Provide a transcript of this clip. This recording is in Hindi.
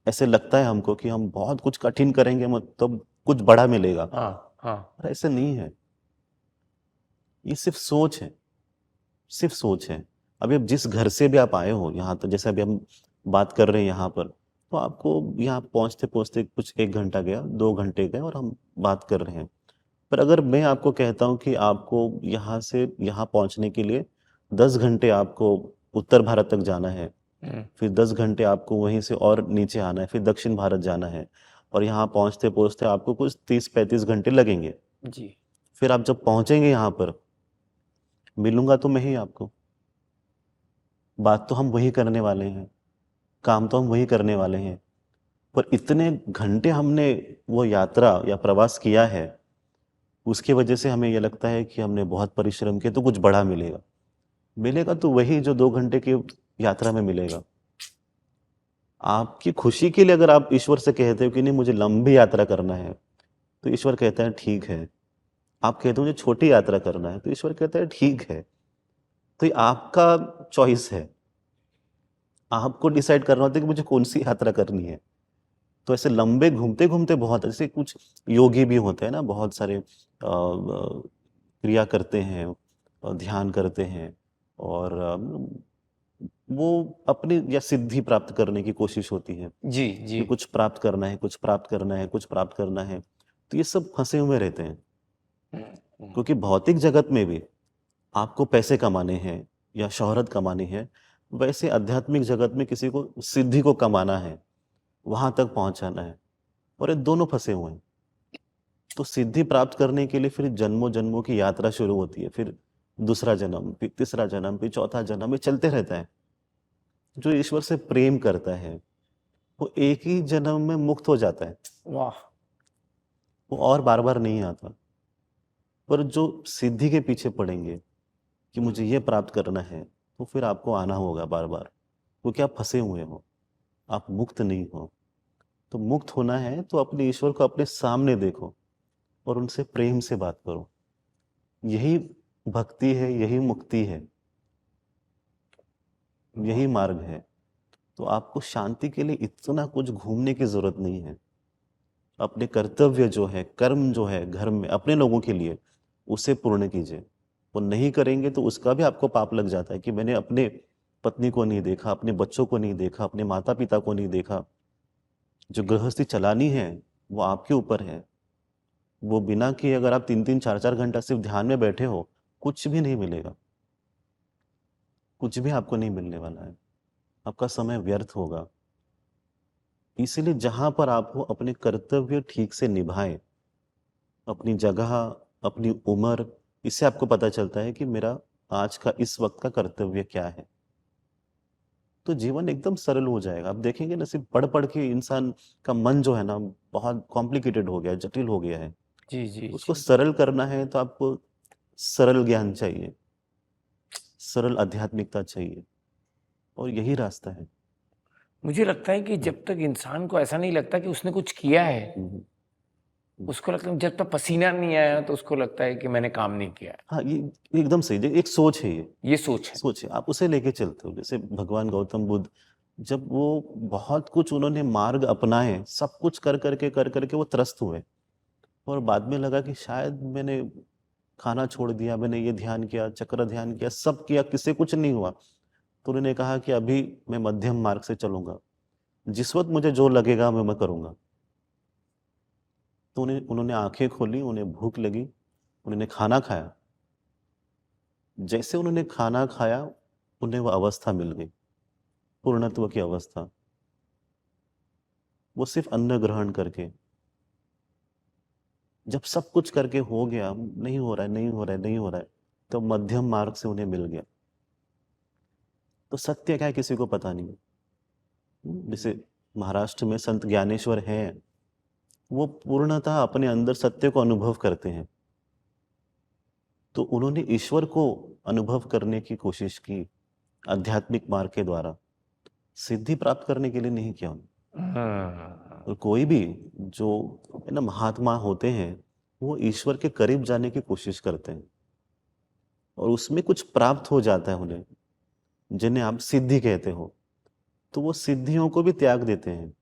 ऐसे लगता है हमको कि हम बहुत कुछ कठिन करेंगे मतलब कुछ बड़ा मिलेगा, हाँ हाँ। पर ऐसे नहीं है। ये सिर्फ सोच है, सिर्फ सोच है। अभी अब जिस घर से भी आप आए हो यहाँ तक, जैसे अभी हम बात कर रहे हैं यहाँ पर, तो आपको यहाँ पहुँचते पहुँचते कुछ 1 घंटा गया, 2 घंटे गए, और हम बात कर रहे हैं। पर अगर मैं आपको कहता हूँ कि आपको यहाँ से यहाँ पहुँचने के लिए 10 घंटे आपको उत्तर भारत तक जाना है, हम्म, फिर 10 घंटे आपको वहीं से और नीचे आना है, फिर दक्षिण भारत जाना है, और यहाँ पहुँचते पहुँचते आपको कुछ 30-35 घंटे लगेंगे। जी। फिर आप जब पहुँचेंगे यहाँ पर, मिलूंगा तो मैं ही आपको, बात तो हम वही करने वाले हैं, काम तो हम वही करने वाले हैं। पर इतने घंटे हमने वो यात्रा या प्रवास किया है, उसकी वजह से हमें ये लगता है कि हमने बहुत परिश्रम किया तो कुछ बड़ा मिलेगा। मिलेगा तो वही जो 2 घंटे की यात्रा में मिलेगा। आपकी खुशी के लिए अगर आप ईश्वर से कहते हो कि नहीं मुझे लंबी यात्रा करना है, तो ईश्वर कहता है ठीक है। आप कहते हो मुझे छोटी यात्रा करना है, तो ईश्वर कहता है ठीक है। तो ये आपका चॉइस है, आपको डिसाइड करना होता है कि मुझे कौन सी यात्रा करनी है। तो ऐसे लंबे घूमते घूमते बहुत, जैसे कुछ योगी भी होते हैं ना, बहुत सारे क्रिया करते हैं, ध्यान करते हैं, और वो अपनी या सिद्धि प्राप्त करने की कोशिश होती है जी जी। कि कुछ प्राप्त करना है, कुछ प्राप्त करना है, कुछ प्राप्त करना है। तो ये सब फंसे हुए रहते हैं, हम्म, हम्म, क्योंकि भौतिक जगत में भी आपको पैसे कमाने हैं या शोहरत कमानी है, वैसे आध्यात्मिक जगत में किसी को सिद्धि को कमाना है, वहां तक पहुंचाना है, और ये दोनों फंसे हुए हैं। तो सिद्धि प्राप्त करने के लिए फिर जन्मों जन्मों की यात्रा शुरू होती है, फिर दूसरा जन्म, फिर तीसरा जन्म, फिर चौथा जन्म, ये चलते रहता है। जो ईश्वर से प्रेम करता है वो एक ही जन्म में मुक्त हो जाता है, वाह। वो और बार बार नहीं आता। पर जो सिद्धि के पीछे पड़ेंगे कि मुझे ये प्राप्त करना है, तो फिर आपको आना होगा बार बार, क्योंकि आप फंसे हुए हो, आप मुक्त नहीं हो। तो मुक्त होना है तो अपने ईश्वर को अपने सामने देखो और उनसे प्रेम से बात करो। यही भक्ति है, यही मुक्ति है, वाह। यही मार्ग है। तो आपको शांति के लिए इतना कुछ घूमने की जरूरत नहीं है। अपने कर्तव्य जो है, कर्म जो है घर में अपने लोगों के लिए, उसे पूर्ण कीजिए। वो नहीं करेंगे तो उसका भी आपको पाप लग जाता है कि मैंने अपने पत्नी को नहीं देखा, अपने बच्चों को नहीं देखा, अपने माता पिता को नहीं देखा। जो गृहस्थी चलानी है वो आपके ऊपर है। वो बिना कि अगर आप 3-3 4-4 घंटा सिर्फ ध्यान में बैठे हो, कुछ भी नहीं मिलेगा, कुछ भी आपको नहीं मिलने वाला है, आपका समय व्यर्थ होगा। इसीलिए जहां पर आप हो अपने कर्तव्य ठीक से निभाएं, अपनी जगह, अपनी उम्र, इससे आपको पता चलता है कि मेरा आज का इस वक्त का कर्तव्य क्या है। तो जीवन एकदम सरल हो जाएगा। आप देखेंगे ना, सिर्फ पढ़ पढ़ के इंसान का मन जो है ना बहुत कॉम्प्लिकेटेड हो गया है, जटिल हो गया है। जी जी उसको जी। सरल करना है तो आपको सरल ज्ञान चाहिए, सरल आध्यात्मिकता चाहिए, और यही रास्ता है। मुझे लगता है कि हम्म, जब तक इंसान को ऐसा नहीं लगता कि उसने कुछ किया है, हम्म, हम्म। उसको लगता है जब तक पसीना नहीं आया तो उसको लगता है कि मैंने काम नहीं किया है। हाँ, ये एकदम सही, एक सोच है ये। ये सोच है। सोच है, आप उसे लेके चलते हो। जैसे भगवान गौतम बुद्ध, जब वो बहुत कुछ उन्होंने मार्ग अपनाए, सब कुछ कर करके वो त्रस्त हुए, और बाद में लगा कि शायद मैंने खाना छोड़ दिया, मैंने ये ध्यान किया, चक्र ध्यान किया, सब किया, किसी कुछ नहीं हुआ। तो उन्होंने कहा कि अभी मैं मध्यम मार्ग से चलूंगा, जिस वक्त मुझे जो लगेगा मैं करूंगा। तो उन्हें उन्होंने आंखें खोली, उन्हें भूख लगी, उन्होंने खाना खाया। जैसे उन्होंने खाना खाया, उन्हें वह अवस्था मिल गई, पूर्णत्व की अवस्था, वो सिर्फ अन्न ग्रहण करके। जब सब कुछ करके हो गया, नहीं हो रहा है, नहीं हो रहा है, नहीं हो रहा है, तो मध्यम मार्ग से उन्हें मिल गया। तो सत्य क्या है किसी को पता नहीं। जैसे महाराष्ट्र में संत ज्ञानेश्वर हैं, वो पूर्णतः अपने अंदर सत्य को अनुभव करते हैं। तो उन्होंने ईश्वर को अनुभव करने की कोशिश की आध्यात्मिक मार्ग के द्वारा, सिद्धि प्राप्त करने के लिए नहीं किया उन्होंने। हाँ। और कोई भी जो है ना महात्मा होते हैं, वो ईश्वर के करीब जाने की कोशिश करते हैं, और उसमें कुछ प्राप्त हो जाता है उन्हें, जिन्हें आप सिद्धि कहते हो। तो वो सिद्धियों को भी त्याग देते हैं,